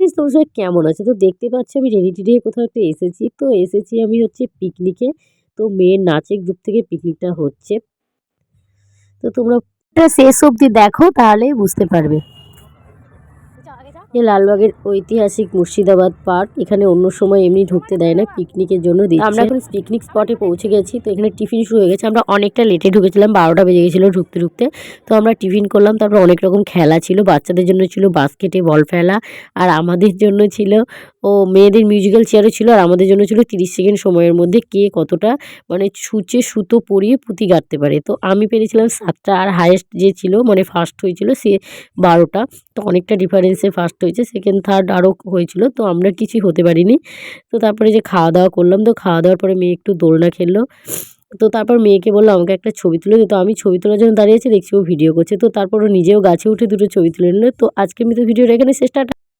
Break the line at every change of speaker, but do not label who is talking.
Friends তোমরা সবাই কেমন আছো? তো দেখতে পাচ্ছ আমি রেডি টেডি হয়ে কোথাও একটা এসেছি। তো এসেছি আমি হচ্ছে পিকনিকে। তো মেয়ের নাচের গ্রুপ থেকে পিকনিকটা হচ্ছে। তো তোমরা শেষ অবধি দেখো তাহলেই বুঝতে পারবে। লালবাগের ঐতিহাসিক মুর্শিদাবাদ পার্ক, এখানে অন্য সময় এমনি ঢুকতে দেয় না, পিকনিকের জন্য দিচ্ছে। আমরা এখন পিকনিক স্পটে পৌঁছে গেছি। তো এখানে টিফিন শুরু হয়ে গেছে। আমরা অনেকটা লেটে ঢুকেছিলাম, 12টা বেজে গেছিলো ঢুকতে ঢুকতে। তো আমরা টিফিন করলাম, তারপর অনেক রকম খেলা ছিল। বাচ্চাদের জন্য ছিল বাস্কেটে বল ফেলা, আর আমাদের জন্য ছিল মেয়েদের মিউজিক্যাল চেয়ারও ছিল, আর আমাদের জন্য ছিল 30 সেকেন্ড সময়ের মধ্যে কে কতটা মানে সূচে সুতো পরিয়ে পুঁতি গাঁথতে পারে। তো আমি পেরেছিলাম 7টা, আর হায়েস্ট যে ছিল মানে ফার্স্ট হয়েছিল সে 12টা। তো অনেকটা ডিফারেন্সে ফার্স্ট হয়েছে, সেকেন্ড থার্ড আরও হয়েছিল। তো আমরা কিছুই হতে পারিনি। তো তারপরে যে খাওয়া দাওয়া করলাম, তো খাওয়া দাওয়ার পরে মেয়ে একটু দোলনা খেললো। তো তারপর মেয়েকে বললো আমাকে একটা ছবি তুলে দে। তো আমি ছবি তোলার জন্য দাঁড়িয়েছি, দেখছি ও ভিডিও করছে। তো তারপর ও নিজেও গাছে উঠে দুটো ছবি তুলে নিল। তো আজকে আমি তো ভিডিওটা এখানে শেষ।